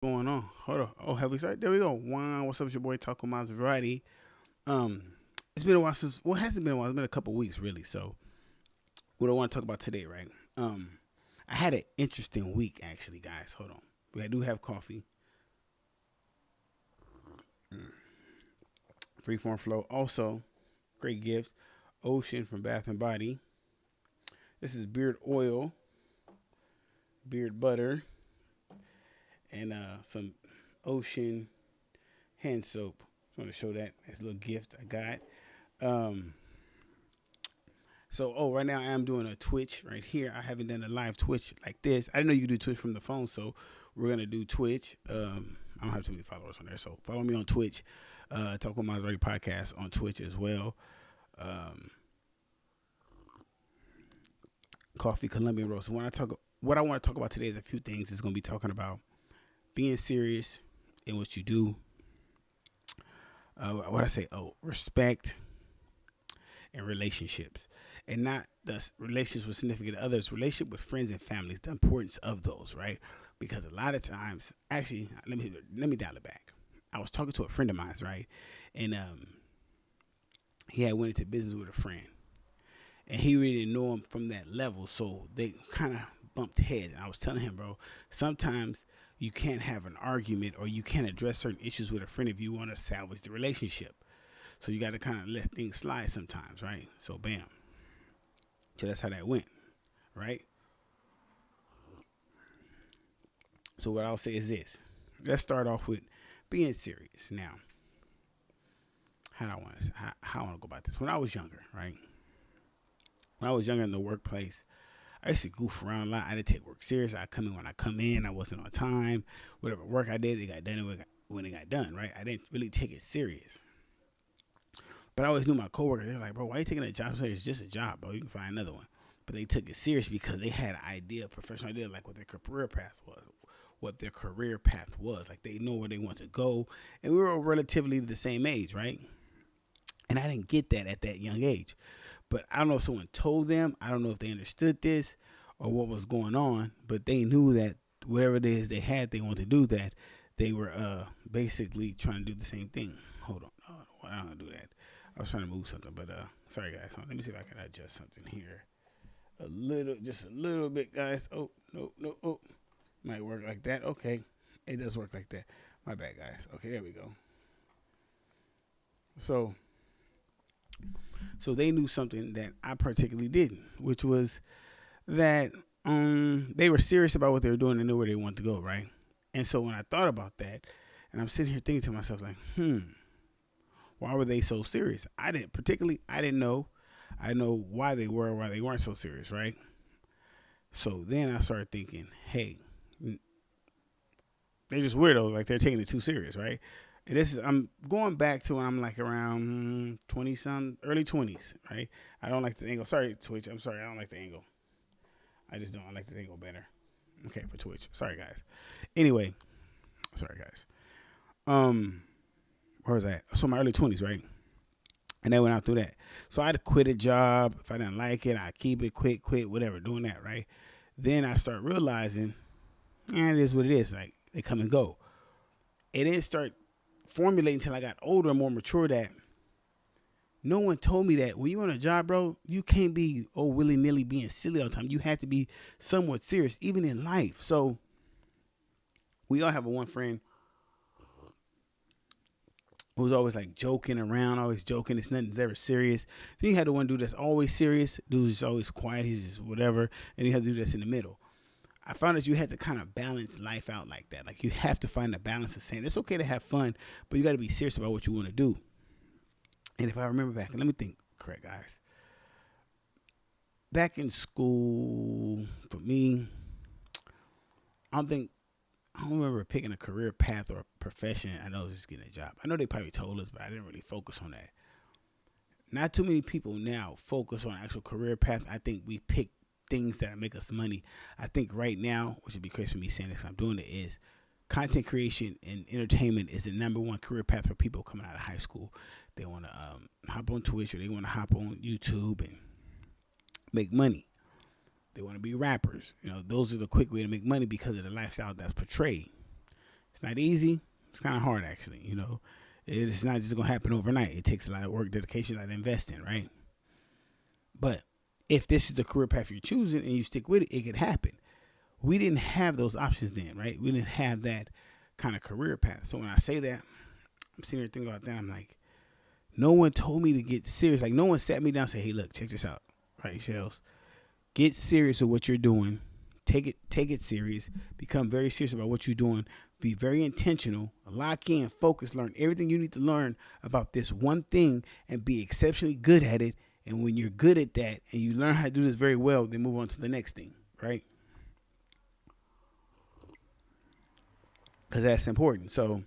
Going on? Hold on. Oh, have we started? There we go. Juan, what's up? It's your boy Taco Maserati. Um, it's been a while since. Well, it hasn't been a while. It's been a couple weeks, really. So, what I want to talk about today, right? I had an interesting week, actually, guys. Hold on. I do have coffee. Freeform flow. Also, great gifts. Ocean from Bath and Body. This is beard oil, beard butter, and some Ocean hand soap. Just want to show that as a little gift I got. Um, right now I am doing a Twitch right here. I haven't done a live Twitch like this. I didn't know you could do Twitch from the phone, so we're gonna do Twitch. I don't have too many followers on there, so follow me on Twitch. Talk with Maserati podcast on Twitch as well. Um, Coffee Colombian roast. So what I want to talk about today is a few things. It's gonna be talking about being serious in what you do. What I say? Oh, respect and relationships, and not the relationships with significant others, relationship with friends and families, the importance of those, right? Because a lot of times, actually, let me dial it back. I was talking to a friend of mine, right, and he had went into business with a friend, and he really didn't know him from that level, so they kind of bumped heads. And I was telling him, bro, sometimes you can't have an argument or you can't address certain issues with a friend if you want to salvage the relationship. So you got to kind of let things slide sometimes, right? So bam. So that's how that went, right? So what I'll say is this. Let's start off with being serious. Now, how I want to go about this? When I was younger, right? When I was younger in the workplace, I used to goof around a lot. I didn't take work serious. I come in when I come in. I wasn't on time. Whatever work I did, it got done when it got done, right? I didn't really take it serious. But I always knew my coworkers. They're like, bro, why are you taking that job serious? It's just a job, bro. You can find another one. But they took it serious because they had an idea, a professional idea, like what their career path was. What their career path was. Like they know where they want to go. And we were relatively the same age, right? And I didn't get that at that young age. But I don't know if someone told them. I don't know if they understood this or what was going on. But they knew that whatever it is they had, they wanted to do that. They were basically trying to do the same thing. Hold on. I don't want to do that. I was trying to move something, but sorry guys. Let me see if I can adjust something here. Just a little bit, guys. Oh, no, no, oh. Might work like that. Okay. It does work like that. My bad, guys. Okay, there we go. So they knew something that I particularly didn't, which was that they were serious about what they were doing and knew where they wanted to go, right? And so when I thought about that, and I'm sitting here thinking to myself like, why were they so serious? I didn't know. I know why they were, why they weren't so serious, right? So then I started thinking, hey, they're just weirdos, like they're taking it too serious, right? And I'm going back to when I'm like around 20 some, early 20s, right? I don't like the angle. Sorry, Twitch. I'm sorry. I don't like the angle. I just don't. I like the angle better. Okay, for Twitch. Sorry, guys. Anyway, sorry, guys. Um, where was that? So my early 20s, right? And I went out through that. So I had to quit a job. If I didn't like it, I keep it, quit, whatever, doing that, right? Then I start realizing, it is what it is. Like, they come and go. It didn't start formulating until I got older and more mature that no one told me that when you're on a job, bro, you can't be willy-nilly being silly all the time. You have to be somewhat serious, even in life. So we all have one friend who's always like joking around, always joking. It's nothing's ever serious. Then you had the one dude that's always serious. Dude's just always quiet. He's just whatever. And you have the dude that's in the middle. I found that you had to kind of balance life out like that. Like you have to find a balance of saying it's okay to have fun, but you got to be serious about what you want to do. And if I remember back, and let me think correct, guys. Back in school, for me, I don't remember picking a career path or a profession. I know it was just getting a job. I know they probably told us, but I didn't really focus on that. Not too many people now focus on actual career path. I think we pick things that make us money. I think right now, which would be crazy for me saying this, I'm doing it, is content creation and entertainment is the number one career path for people coming out of high school. They want to hop on Twitch or they want to hop on YouTube and make money. They want to be rappers. Those are the quick way to make money because of the lifestyle that's portrayed. It's not easy. It's kind of hard, actually. It's not just gonna happen overnight. It takes a lot of work, dedication, a lot of investing, right? But if this is the career path you're choosing and you stick with it, it could happen. We didn't have those options then, right? We didn't have that kind of career path. So when I say that, I'm sitting here thinking about that. I'm like, no one told me to get serious. Like, no one sat me down and said, hey, look, check this out, right, Shells? Get serious with what you're doing. Take it serious. Become very serious about what you're doing. Be very intentional. Lock in, focus, learn everything you need to learn about this one thing and be exceptionally good at it. And when you're good at that and you learn how to do this very well, then move on to the next thing, right? Because that's important. So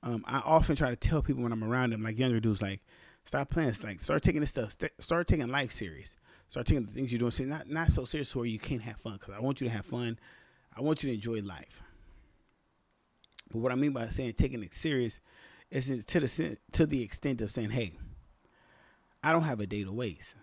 I often try to tell people when I'm around them, like younger dudes, like, stop playing. Like, start taking this stuff. Start taking life serious. Start taking the things you're doing serious. Not so serious where you can't have fun. Because I want you to have fun. I want you to enjoy life. But what I mean by saying taking it serious is to the extent of saying, hey, I don't have a day to waste.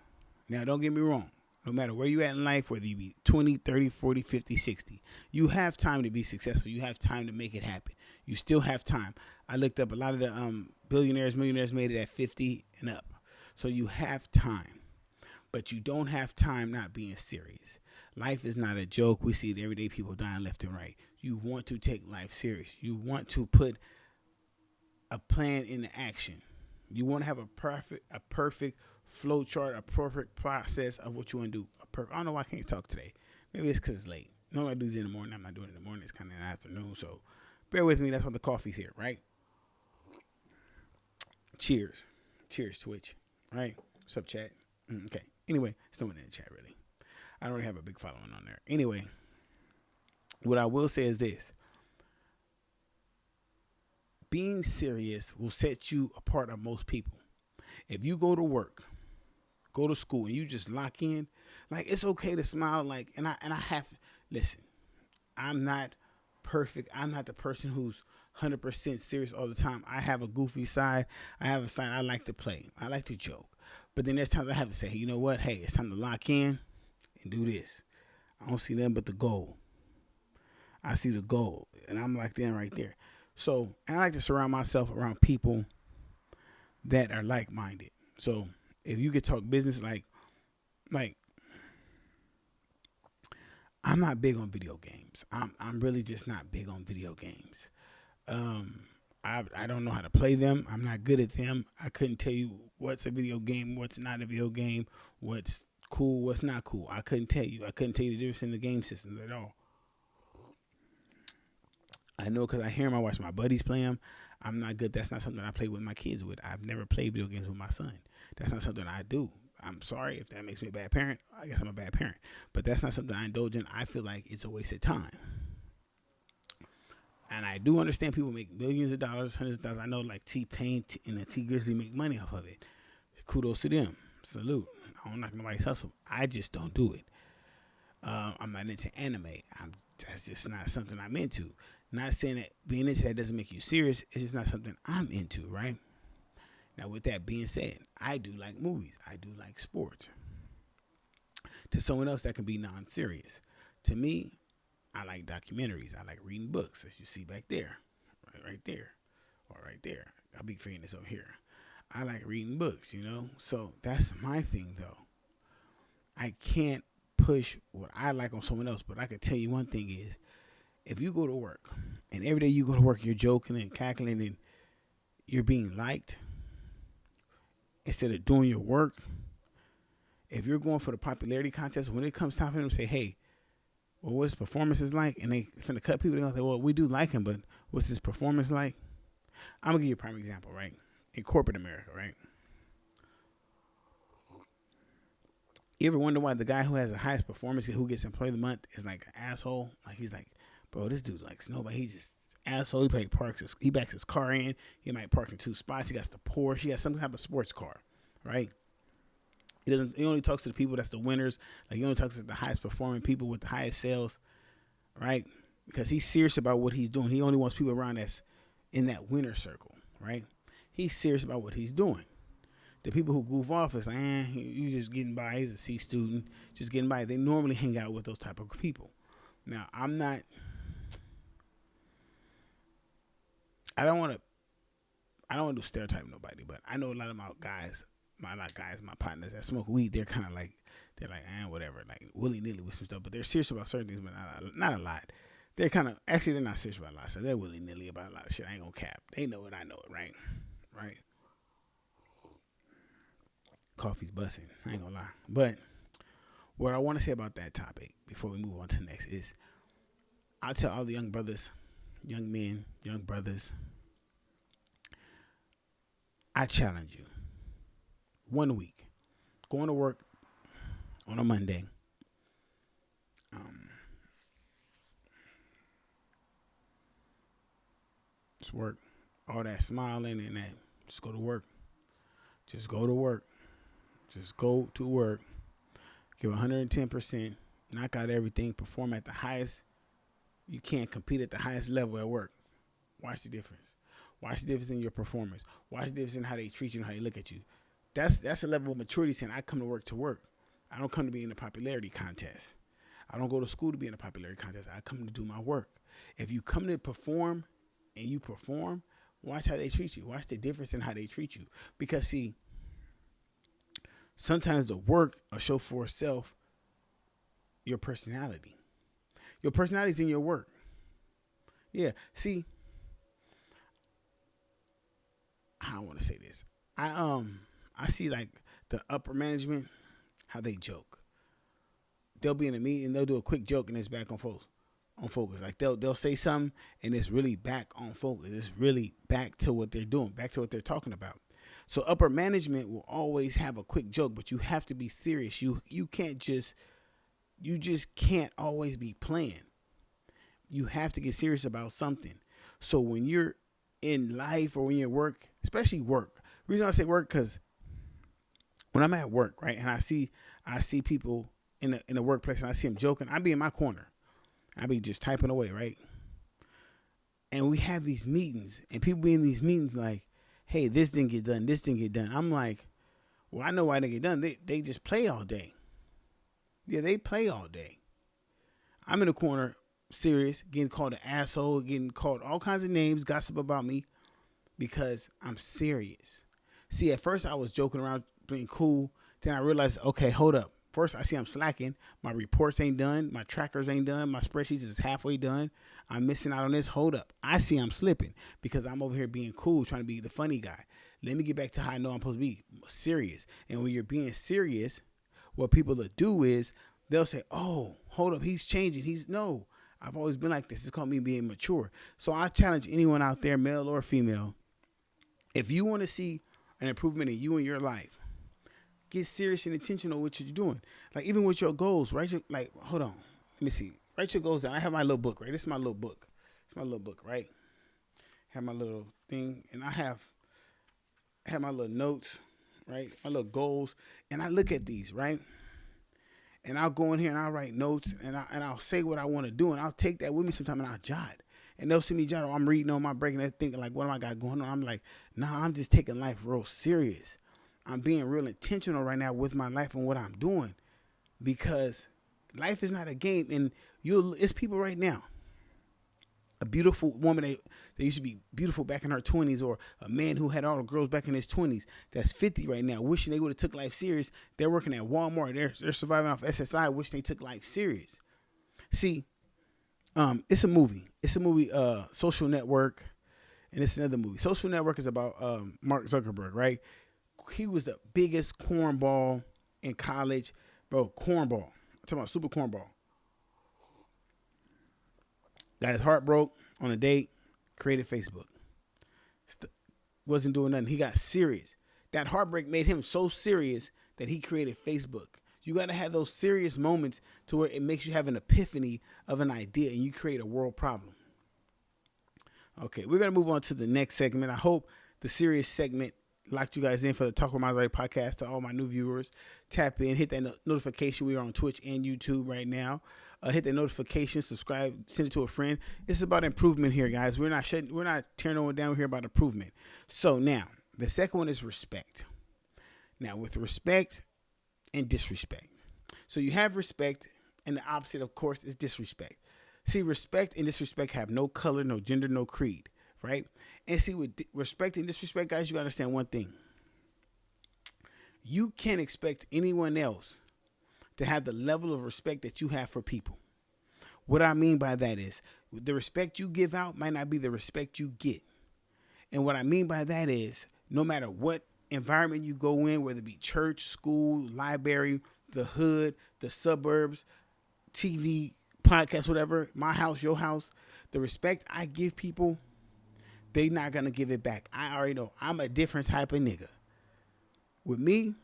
Now, don't get me wrong. No matter where you're at in life, whether you be 20, 30, 40, 50, 60, you have time to be successful. You have time to make it happen. You still have time. I looked up a lot of the billionaires, millionaires made it at 50 and up. So you have time. But you don't have time not being serious. Life is not a joke. We see it every day, people dying left and right. You want to take life serious. You want to put a plan into action. You want to have a perfect flow chart, a perfect process of what you want to do. I don't know why I can't talk today. Maybe it's because it's late. Normally I do this in the morning. I'm not doing it in the morning. It's kind of in the afternoon. So bear with me. That's why the coffee's here, right? Cheers. Cheers, Twitch. All right. What's up, chat? Okay. Anyway, it's no one in the chat, really. I don't really have a big following on there. Anyway, what I will say is this. Being serious will set you apart of most people. If you go to work, go to school, and you just lock in, like, it's okay to smile, like, and I have, listen, I'm not perfect. I'm not the person who's 100% serious all the time. I have a goofy side. I have a side I like to play. I like to joke. But then there's times I have to say, hey, you know what? Hey, it's time to lock in and do this. I don't see nothing but the goal. I see the goal, and I'm locked in right there. So I like to surround myself around people that are like-minded. So if you could talk business, like I'm not big on video games. I'm really just not big on video games. I don't know how to play them. I'm not good at them. I couldn't tell you what's a video game, what's not a video game, what's cool, what's not cool. I couldn't tell you. I couldn't tell you the difference in the game systems at all. I know because I hear them. I watch my buddies play them. I'm not good. That's not something I play with my kids with. I've never played video games with my son. That's not something I do. I'm sorry if that makes me a bad parent. I guess I'm a bad parent. But that's not something I indulge in. I feel like it's a waste of time. And I do understand people make millions of dollars, hundreds of thousands. I know like T-Pain and the T-Grizzly make money off of it. Kudos to them. Salute. I don't knock nobody's hustle. I just don't do it. I'm not into anime. That's just not something I'm into. Not saying that being into that doesn't make you serious. It's just not something I'm into, right? Now, with that being said, I do like movies. I do like sports. To someone else, that can be non-serious. To me, I like documentaries. I like reading books, as you see back there, right there, or right there. I'll be figuring this over here. I like reading books, So that's my thing, though. I can't push what I like on someone else, but I can tell you one thing is, if you go to work and every day you go to work, you're joking and cackling and you're being liked instead of doing your work, if you're going for the popularity contest, when it comes time for them to say, hey, well, what's his performance is like? And they finna cut people, they're going to say, well, we do like him, but what's his performance like? I'm going to give you a prime example, right? In corporate America, right? You ever wonder why the guy who has the highest performance, who gets employee of the month, is like an asshole? Like, he's like, bro, this dude likes nobody. He's just asshole. He probably he backs his car in. He might park in two spots. He got the Porsche. He has some type of sports car, right? He only talks to the people that's the winners. Like, he only talks to the highest performing people with the highest sales, right? Because he's serious about what he's doing. He only wants people around that's in that winner circle, right? He's serious about what he's doing. The people who goof off is like, you just getting by. He's a C student, just getting by. They normally hang out with those type of people. Now, I'm not I don't want to. I don't want to stereotype nobody, but I know a lot of my guys, my partners that smoke weed. They're kind of like, whatever, like willy nilly with some stuff. But they're serious about certain things, but not a lot. They're kind of actually they're not serious about a lot. So they're willy nilly about a lot of shit. I ain't gonna cap. They know it. I know it. Right. Right. Coffee's busting. I ain't gonna lie. But what I want to say about that topic before we move on to the next is, I'll tell all the young brothers, young men, young brothers, I challenge you. 1 week, going to work on a Monday. Just work. All that smiling and that. Just go to work. Just go to work. Just go to work. Give 110%. Knock out everything. Perform at the highest. You can't compete at the highest level at work. Watch the difference. Watch the difference in your performance. Watch the difference in how they treat you and how they look at you. That's a level of maturity saying I come to work to work. I don't come to be in a popularity contest. I don't go to school to be in a popularity contest. I come to do my work. If you come to perform and you perform, watch how they treat you. Watch the difference in how they treat you. Because see, sometimes the work will show for itself your personality. Your personality is in your work. Yeah. See, I want to say this. I see like the upper management, how they joke. They'll be in a meeting, they'll do a quick joke, and it's back on focus. Like they'll say something, and it's really back on focus. It's really back to what they're doing, back to what they're talking about. So upper management will always have a quick joke, but you have to be serious. You just can't always be playing. You have to get serious about something. So when you're in life or when you're at work, especially work. The reason I say work, because when I'm at work, right, and I see people in the workplace and I see them joking, I be in my corner. I be just typing away, right? And we have these meetings, and people be in these meetings like, hey, this didn't get done, this didn't get done. I'm like, well, I know why they get done. They just play all day. Yeah, they play all day. I'm in the corner, serious, getting called an asshole, getting called all kinds of names, gossip about me, because I'm serious. See, at first I was joking around, being cool. Then I realized, okay, hold up. First, I see I'm slacking. My reports ain't done. My trackers ain't done. My spreadsheets is halfway done. I'm missing out on this. Hold up. I see I'm slipping because I'm over here being cool, trying to be the funny guy. Let me get back to how I know I'm supposed to be serious. And when you're being serious, what people will do is they'll say, oh, hold up. He's changing. No, I've always been like this. It's called me being mature. So I challenge anyone out there, male or female, if you want to see an improvement in you and your life, get serious and intentional with what you're doing. Like even with your goals, right? Hold on. Let me see. Write your goals down. I have my little book, right? This is my little book. It's my little book, right? I have my little thing, and I have my little notes, right? My little goals, and I look at these, right? And I'll go in here and I'll write notes, and I'll say what I want to do, and I'll take that with me sometime, and I'll jot. And they'll see me jot. I'm reading on my break, and they're thinking like, what am I got going on? I'm like, nah, I'm just taking life real serious. I'm being real intentional right now with my life and what I'm doing, because life is not a game. And it's people right now. A beautiful woman that used to be beautiful back in her 20s, or a man who had all the girls back in his 20s that's 50 right now, wishing they would have took life serious. They're working at Walmart. They're surviving off SSI, wishing they took life serious. See, it's a movie. Social Network, and it's another movie. Social Network is about Mark Zuckerberg, right? He was the biggest cornball in college, bro. Cornball. I'm talking about super cornball. Got his heart broke on a date. Created Facebook. Wasn't doing nothing. He got serious. That heartbreak made him so serious that he created Facebook. You got to have those serious moments to where it makes you have an epiphany of an idea and you create a world problem. Okay, we're going to move on to the next segment. I hope the serious segment locked you guys in for the Talk with Maserati podcast. To all my new viewers, tap in, hit that notification. We are on Twitch and YouTube right now. Hit that notification, subscribe, send it to a friend. It's about improvement here, guys. We're not tearing no one down. We're here about improvement. So now, the second one is respect. Now, with respect and disrespect. So you have respect, and the opposite, of course, is disrespect. See, respect and disrespect have no color, no gender, no creed, right? And see, with respect and disrespect, guys, you gotta understand one thing. You can't expect anyone else to have the level of respect that you have for people. What I mean by that is the respect you give out might not be the respect you get. And what I mean by that is no matter what environment you go in, whether it be church, school, library, the hood, the suburbs, TV, podcast, whatever, my house, your house, the respect I give people, they not going to give it back. I already know I'm a different type of nigga. With me,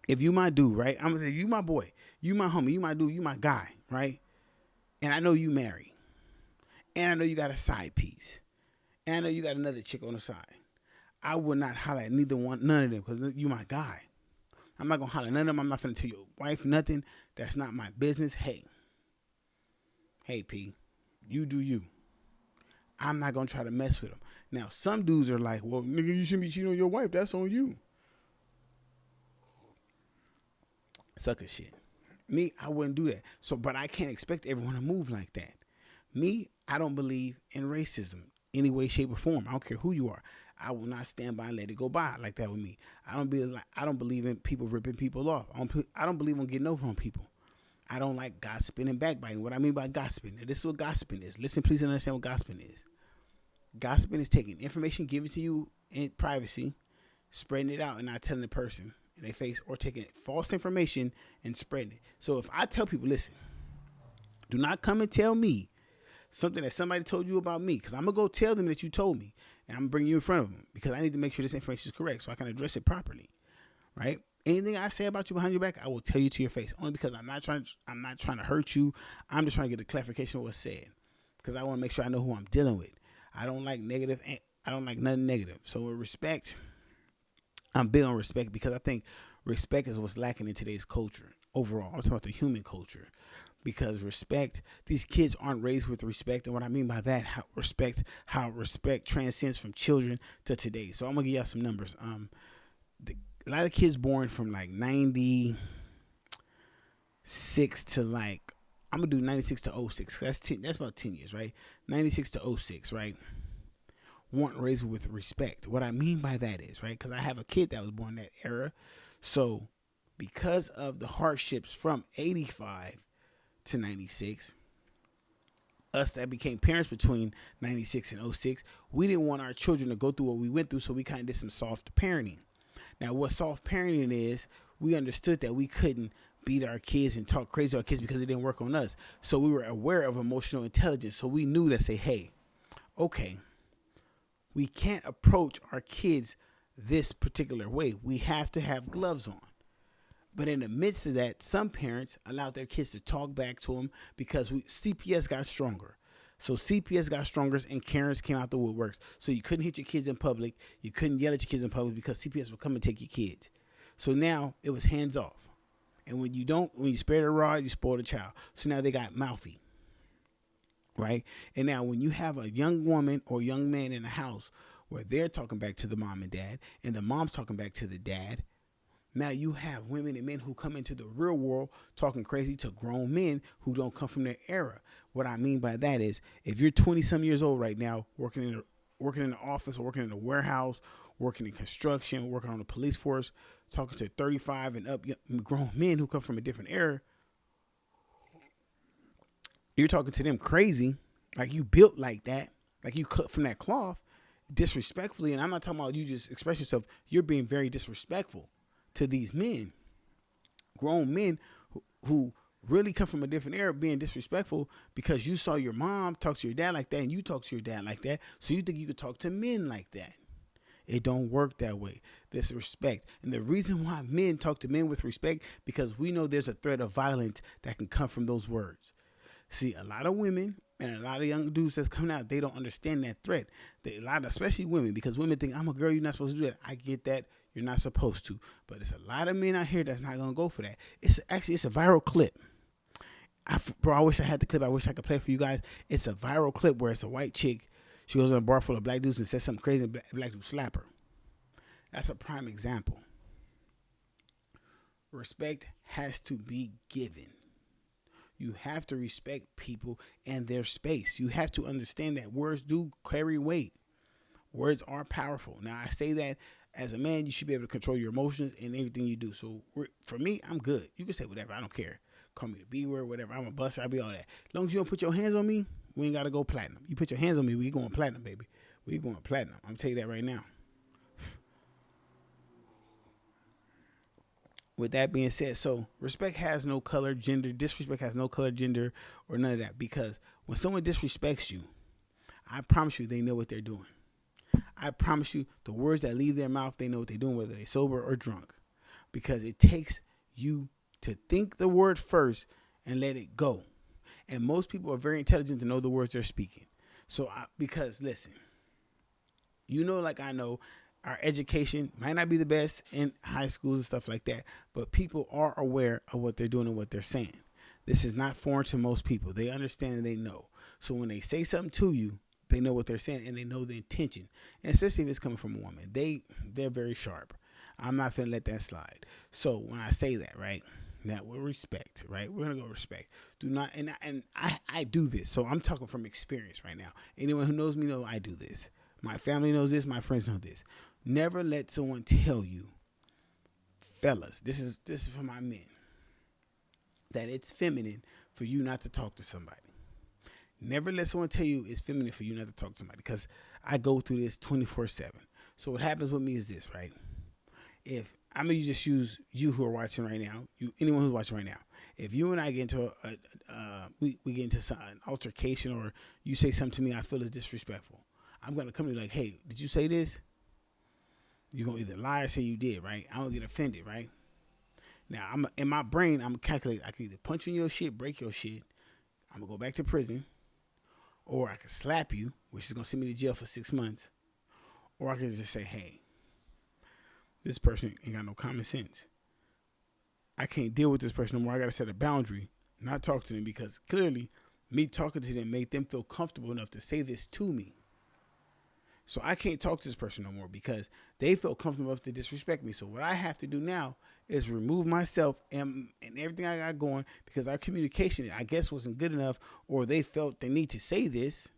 if you my dude, right? I'm going to say, you my boy, you my homie, you my dude, you my guy, right? And I know you married. And I know you got a side piece. And I know you got another chick on the side. I will not holler at none of them because you my guy. I'm not going to holler at none of them. I'm not going to tell your wife nothing. That's not my business. Hey, P, you do you. I'm not going to try to mess with them. Now, some dudes are like, well, nigga, you shouldn't be cheating on your wife. That's on you. Sucker shit. Me, I wouldn't do that. So, but I can't expect everyone to move like that. Me, I don't believe in racism any way, shape, or form. I don't care who you are. I will not stand by and let it go by like that with me. I don't believe in people ripping people off. I don't believe in getting over on people. I don't like gossiping and backbiting. What I mean by gossiping, now, this is what gossiping is. Listen, please understand what gossiping is. Gossiping is taking information given to you in privacy, spreading it out and not telling the person in their face, or taking false information and spreading it. So if I tell people, listen, do not come and tell me something that somebody told you about me, because I'm going to go tell them that you told me, and I'm going to bring you in front of them, because I need to make sure this information is correct so I can address it properly, right? Anything I say about you behind your back, I will tell you to your face, only because I'm not trying to hurt you. I'm just trying to get a clarification of what's said, because I want to make sure I know who I'm dealing with. I don't like nothing negative. So with respect, I'm big on respect, because I think respect is what's lacking in today's culture overall. I'm talking about the human culture. Because respect, these kids aren't raised with respect. And what I mean by that, how respect transcends from children to today. So I'm going to give y'all some numbers. A lot of kids born from like 96 to like, I'm going to do 96 to 06. That's about 10 years, right? 96 to 06, right? Weren't raised with respect. What I mean by that is, right, because I have a kid that was born in that era. So because of the hardships from 85 to 96, us that became parents between 96 and 06, we didn't want our children to go through what we went through, so we kind of did some soft parenting. Now, what soft parenting is, we understood that we couldn't beat our kids and talk crazy to our kids because it didn't work on us. So we were aware of emotional intelligence. So we knew that, say, hey, okay, we can't approach our kids this particular way. We have to have gloves on. But in the midst of that, some parents allowed their kids to talk back to them because CPS got stronger. So CPS got stronger and Karens came out the woodworks. So you couldn't hit your kids in public. You couldn't yell at your kids in public because CPS would come and take your kids. So now it was hands off. And when you spare the rod, you spoil the child. So now they got mouthy. Right? And now when you have a young woman or young man in a house where they're talking back to the mom and dad and the mom's talking back to the dad, now you have women and men who come into the real world talking crazy to grown men who don't come from their era. What I mean by that is, if you're 20-some years old right now, working in the office or working in a warehouse, working in construction, working on the police force, talking to 35 and up grown men who come from a different era, you're talking to them crazy, like you built like that, like you cut from that cloth, disrespectfully. And I'm not talking about you just express yourself. You're being very disrespectful to these men, grown men who really come from a different era, being disrespectful because you saw your mom talk to your dad like that and you talk to your dad like that. So you think you could talk to men like that. It don't work that way. There's respect. And the reason why men talk to men with respect, because we know there's a threat of violence that can come from those words. See, a lot of women and a lot of young dudes that's coming out, they don't understand that threat. Especially women, because women think, I'm a girl, you're not supposed to do that. I get that. You're not supposed to. But there's a lot of men out here that's not going to go for that. It's a viral clip. I wish I had the clip. I wish I could play it for you guys. It's a viral clip where it's a white chick. She goes in a bar full of black dudes and says something crazy and black dudes slap her. That's a prime example. Respect has to be given. You have to respect people and their space. You have to understand that words do carry weight. Words are powerful. Now, I say that as a man, you should be able to control your emotions and everything you do. So for me, I'm good. You can say whatever. I don't care. Call me the B word, whatever. I'm a buster. I'll be all that. As long as you don't put your hands on me, we ain't got to go platinum. You put your hands on me, we going platinum, baby. We going platinum. I'm going to tell you that right now. With that being said, so respect has no color, gender. Disrespect has no color, gender, or none of that. Because when someone disrespects you, I promise you they know what they're doing. I promise you the words that leave their mouth, they know what they're doing, whether they're sober or drunk. Because it takes you to think the word first and let it go. And most people are very intelligent to know the words they're speaking. So, because listen, you know, like I know, our education might not be the best in high schools and stuff like that, but people are aware of what they're doing and what they're saying. This is not foreign to most people. They understand and they know. So when they say something to you, they know what they're saying and they know the intention. And especially if it's coming from a woman, they're very sharp. I'm not finna let that slide. So when I say that, right, that with respect, right, we're gonna go respect. Do not, and I do this. So I'm talking from experience right now. Anyone who knows me know I do this. My family knows this. My friends know this. Never let someone tell you, fellas, this is for my men, that it's feminine for you not to talk to somebody. Never let someone tell you it's feminine for you not to talk to somebody, because I go through this 24/7. So what happens with me is this, right? If I'm gonna just use you who are watching right now, anyone who's watching right now, if you and I get into we get into an altercation, or you say something to me I feel is disrespectful, I'm gonna come to you like, hey, did you say this? You're going to either lie or say you did, right? I don't get offended, right? Now, in my brain, I'm calculating. I can either punch you in your shit, break your shit. I'm going to go back to prison. Or I can slap you, which is going to send me to jail for 6 months. Or I can just say, hey, this person ain't got no common sense. I can't deal with this person no more. I got to set a boundary, not talk to them, because clearly me talking to them made them feel comfortable enough to say this to me. So I can't talk to this person no more because they felt comfortable enough to disrespect me. So what I have to do now is remove myself and everything I got going, because our communication, I guess, wasn't good enough, or they felt they need to say this.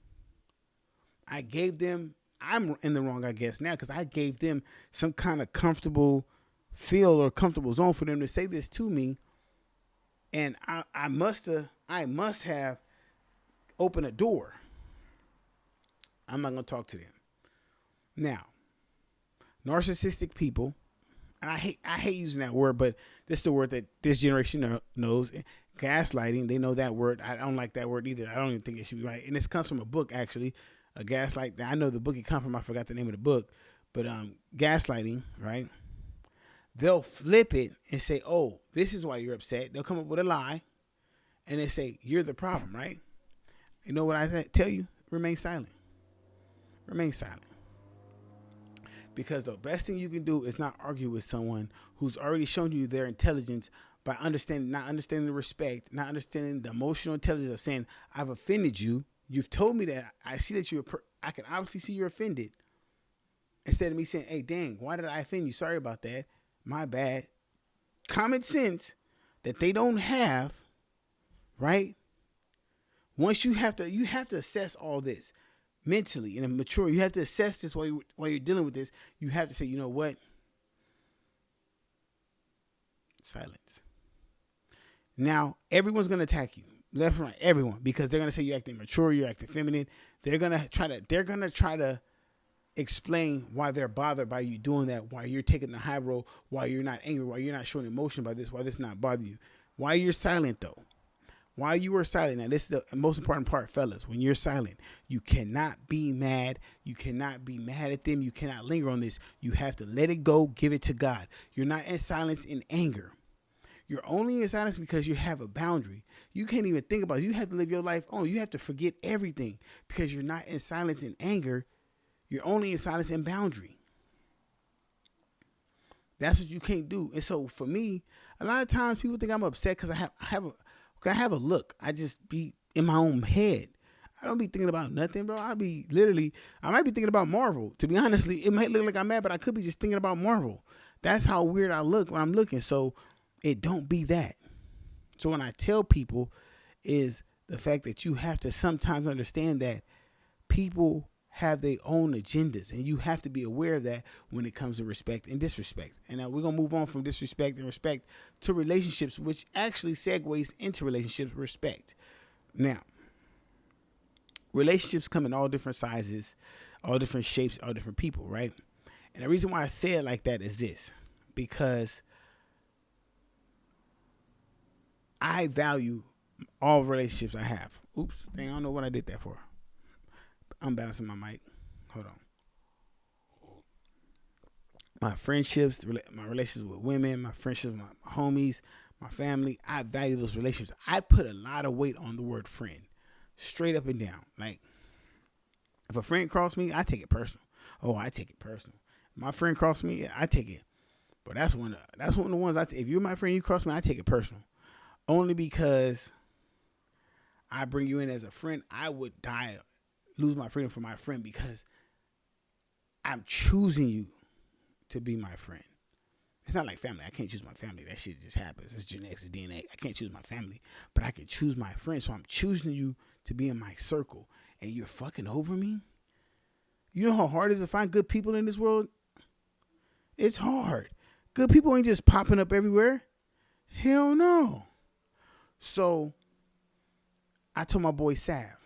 I gave them, I'm in the wrong, I guess, now, because I gave them some kind of comfortable feel or comfortable zone for them to say this to me. And I must have opened a door. I'm not going to talk to them. Now, narcissistic people, and I hate using that word, but this is the word that this generation knows. Gaslighting, they know that word. I don't like that word either. I don't even think it should be right. And this comes from a book, actually, a gaslight. I know the book it comes from. I forgot the name of the book, but gaslighting, right? They'll flip it and say, "Oh, this is why you're upset." They'll come up with a lie, and they say you're the problem, right? You know what I tell you? Remain silent. Remain silent. Because the best thing you can do is not argue with someone who's already shown you their intelligence by not understanding the respect, not understanding the emotional intelligence of saying, I've offended you. You've told me that. I see that I can obviously see you're offended. Instead of me saying, hey, dang, why did I offend you? Sorry about that. My bad. Common sense that they don't have, right? Once you have to assess all this. Mentally and mature, you have to assess this while you're dealing with this. You have to say, you know what? Silence. Now, everyone's going to attack you, left and right, everyone, because they're going to say you're acting mature, you're acting feminine. They're going to try to explain why they're bothered by you doing that, why you're taking the high road, why you're not angry, why you're not showing emotion by this, why this not bother you, why you're silent though. While you are silent, now this is the most important part, fellas. When you're silent, you cannot be mad. You cannot be mad at them. You cannot linger on this. You have to let it go. Give it to God. You're not in silence in anger. You're only in silence because you have a boundary. You can't even think about it. You have to live your life on. You have to forget everything because you're not in silence in anger. You're only in silence in boundary. That's what you can't do. And so for me, a lot of times people think I'm upset because I have a look. I just be in my own head. I don't be thinking about nothing, bro. I might be thinking about Marvel. To be honestly, it might look like I'm mad, but I could be just thinking about Marvel. That's how weird I look when I'm looking. So it don't be that. So when I tell people, is the fact that you have to sometimes understand that people have their own agendas, and you have to be aware of that when it comes to respect and disrespect. And now we're gonna move on from disrespect and respect to relationships, which actually segues into relationships respect. Now, relationships come in all different sizes, all different shapes, all different people, right? And the reason why I say it like that is this, because I value all relationships I have. Oops, dang, I don't know what I did that for. I'm balancing my mic. Hold on. My friendships, my relationships with women, my friendships with my homies, my family, I value those relationships. I put a lot of weight on the word friend, straight up and down. Like, if a friend crossed me, I take it personal. Oh, I take it personal. My friend crossed me, I take it. But that's one of the ones if you're my friend, you cross me, I take it personal. Only because I bring you in as a friend, I would lose my freedom for my friend, because I'm choosing you to be my friend. It's not like family. I can't choose my family. That shit just happens. It's genetics, it's DNA. I can't choose my family, but I can choose my friend. So I'm choosing you to be in my circle, and you're fucking over me? You know how hard it is to find good people in this world? It's hard. Good people ain't just popping up everywhere. Hell no. So I told my boy Sav,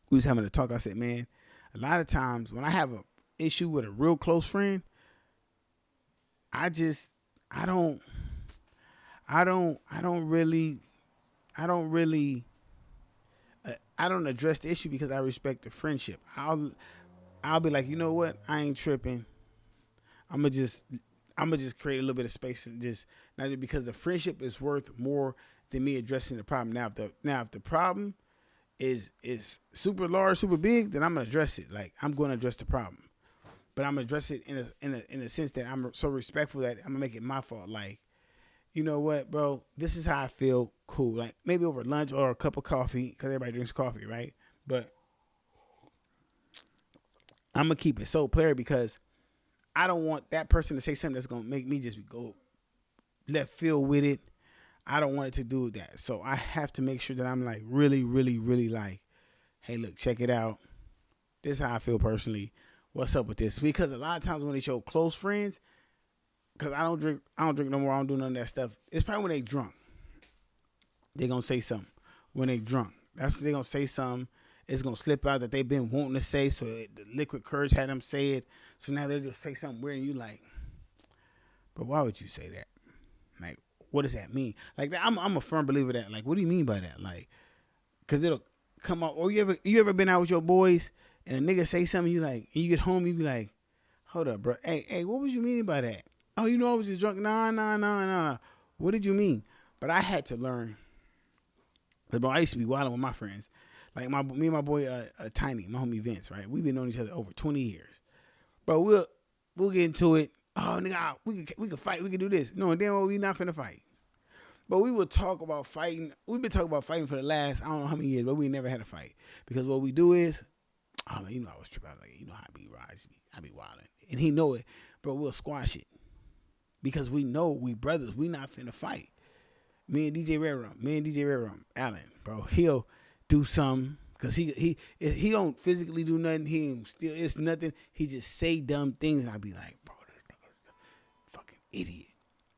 we was having a talk. I said, man, a lot of times when I have an issue with a real close friend, I don't address the issue, because I respect the friendship. I'll be like, you know what? I ain't tripping. I'm gonna just create a little bit of space, and just not because the friendship is worth more than me addressing the problem. Now if the problem is super large, super big, then I'm gonna address it. Like, I'm gonna address the problem, but I'm gonna address it in a sense that I'm so respectful that I'm gonna make it my fault. Like, you know what, bro? This is how I feel. Cool. Like, maybe over lunch or a cup of coffee, because everybody drinks coffee, right? But I'm gonna keep it so clear, because I don't want that person to say something that's gonna make me just go left field with it. I don't want it to do that. So I have to make sure that I'm like really, really, really like, hey, look, check it out. This is how I feel personally. What's up with this? Because a lot of times when they show close friends, because I don't drink no more. I don't do none of that stuff. It's probably when they drunk. They gonna say something when they drunk. They gonna say something. It's gonna slip out that they've been wanting to say. So the liquid courage had them say it. So now they just say something weird, and you like, but why would you say that? Like, what does that mean? Like, I'm a firm believer that, like, what do you mean by that? Like, because it'll come out. Or you ever been out with your boys and a nigga say something, you like, and you get home, you be like, hold up, bro. Hey, what was you meaning by that? Oh, you know I was just drunk. Nah. What did you mean? But I had to learn. Bro, I used to be wilding with my friends. Like, me and my boy Tiny, my homie Vince, right? We've been knowing each other over 20 years. Bro, we'll get into it. Oh, nigga, we can fight. We can do this. No, and then we not finna fight. But we would talk about fighting. We've been talking about fighting for the last, I don't know how many years, but we never had a fight. Because what we do is, oh, man, you know I was tripping. I was like, you know how I be riding. I be wilding. And he know it. Bro, we'll squash it. Because we know we brothers. We not finna fight. Me and DJ Red Rum, Allen, bro, he'll do something. Because he don't physically do nothing. He ain't still, it's nothing. He just say dumb things. And I be like, bro, this nigga's a fucking idiot.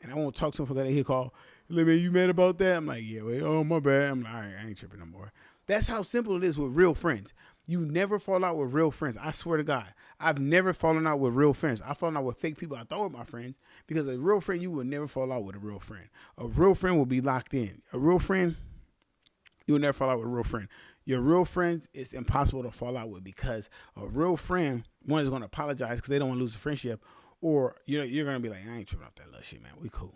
And I won't talk to him for that. He'll call, like, man, you mad about that? I'm like, yeah, wait, oh, my bad. I'm like, all right, I ain't tripping no more. That's how simple it is with real friends. You never fall out with real friends. I swear to God. I've never fallen out with real friends. I've fallen out with fake people I thought were my friends, because a real friend, you will never fall out with a real friend. A real friend will be locked in. A real friend, you will never fall out with a real friend. Your real friends, it's impossible to fall out with, because a real friend, one is going to apologize because they don't want to lose the friendship, or you're going to be like, I ain't tripping off that little shit, man. We cool.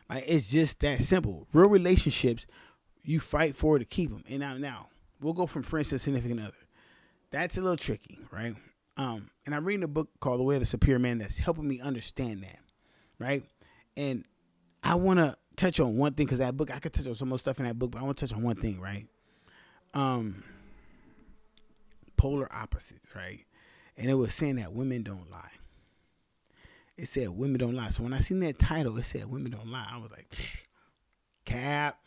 Like, it's just that simple. Real relationships, you fight for to keep them. And now we'll go from friends to significant other. That's a little tricky, right? And I'm reading a book called The Way of the Superior Man that's helping me understand that, right? And I want to touch on one thing, because that book, I could touch on some more stuff in that book, but I want to touch on one thing, right? Polar opposites, right? And it was saying that women don't lie. It said women don't lie. So when I seen that title, it said women don't lie. I was like, cap.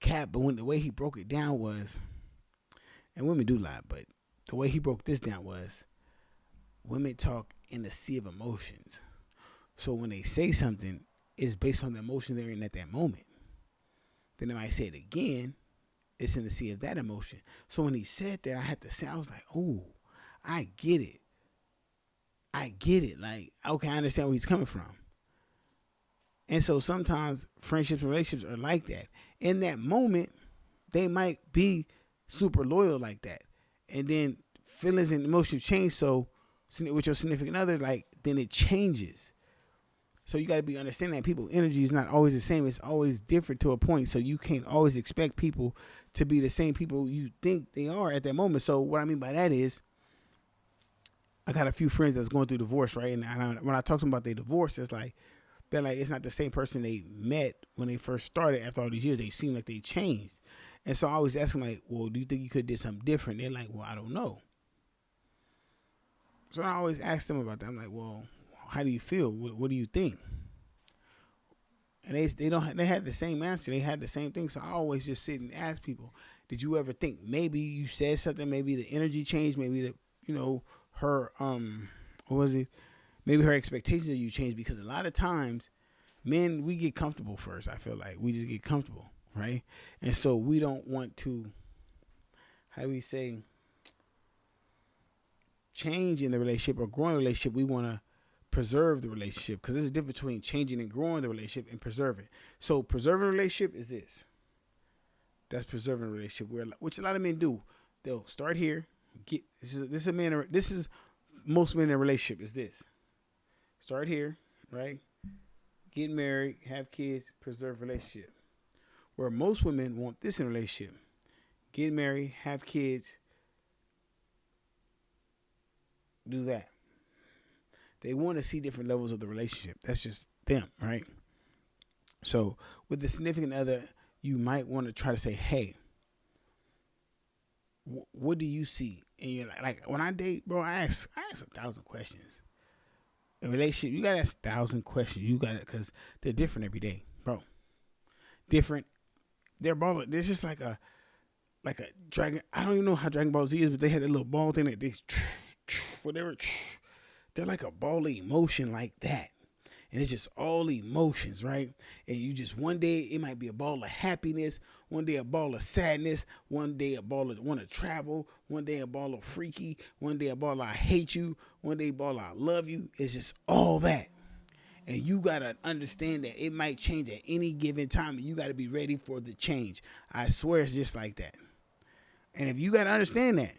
cap, but when the way he broke it down was, and women do lie, but the way he broke this down was, women talk in the sea of emotions. So when they say something, it's based on the emotion they're in at that moment. Then they might say it again, it's in the sea of that emotion. So when he said that, I had to say, I was like, oh, I get it. I get it. Like, okay, I understand where he's coming from. And so sometimes friendships and relationships are like that. In that moment, they might be super loyal like that. And then feelings and emotions change. So with your significant other, like, then it changes. So you got to be understanding that people's energy is not always the same. It's always different to a point. So you can't always expect people to be the same people you think they are at that moment. So what I mean by that is, I got a few friends that's going through divorce, right? And when I talk to them about their divorce, it's like, they're like, it's not the same person they met when they first started. After all these years, they seem like they changed. And so I always ask them, like, well, do you think you could have did something different? They're like, well, I don't know. So I always ask them about that. I'm like, well, how do you feel? What do you think? And they had the same answer. They had the same thing. So I always just sit and ask people, did you ever think maybe you said something, maybe the energy changed, maybe her what was it? Maybe her expectations of you changed, because a lot of times men, we get comfortable first. I feel like we just get comfortable, right? And so we don't want to, how do we say, change in the relationship or grow in the relationship. We want to preserve the relationship, because there's a difference between changing and growing the relationship and preserving. So preserving a relationship is this. That's preserving a relationship, which a lot of men do. They'll start here. This is most men in a relationship is this. Start here, right? Get married, have kids, preserve relationship. Where most women want this in a relationship. Get married, have kids, do that. They want to see different levels of the relationship. That's just them, right? So with the significant other, you might want to try to say, hey, what do you see? And you're like when I date, bro, I ask 1,000 questions. In a relationship, you gotta ask 1,000 questions. You got it, because they're different every day, bro. Different. There's just like a dragon. I don't even know how Dragon Ball Z is, but they had that little ball thing that they whatever. They're like a ball of emotion like that. And it's just all emotions, right? And you just, one day it might be a ball of happiness, one day a ball of sadness, one day a ball of want to travel, one day a ball of freaky, one day a ball of I hate you, one day a ball of I love you. It's just all that. And you got to understand that it might change at any given time, and you got to be ready for the change. I swear it's just like that. And if you got to understand that,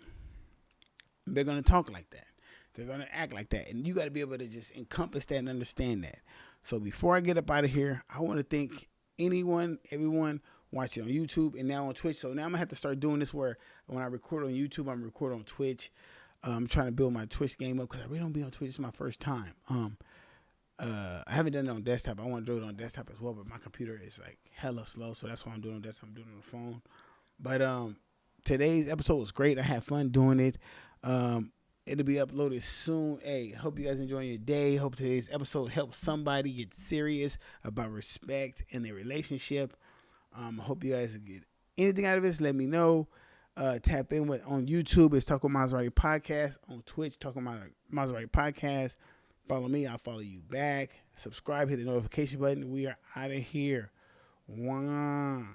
they're going to talk like that. They're going to act like that. And you got to be able to just encompass that and understand that. So before I get up out of here, I want to thank everyone watching on YouTube and now on Twitch. So now I'm going to have to start doing this where when I record on YouTube, I'm recording on Twitch. I'm trying to build my Twitch game up because I really don't be on Twitch. It's my first time. I haven't done it on desktop. I want to do it on desktop as well, but my computer is like hella slow. So that's why I'm doing it on desktop. I'm doing it on the phone. But today's episode was great. I had fun doing it. It'll be uploaded soon. Hey, hope you guys enjoy your day. Hope today's episode helps somebody get serious about respect in their relationship. Hope you guys get anything out of this. Let me know. Tap in on YouTube. It's Talk with Maserati Podcast. On Twitch, Talk with Maserati Podcast. Follow me. I'll follow you back. Subscribe. Hit the notification button. We are out of here. Wow.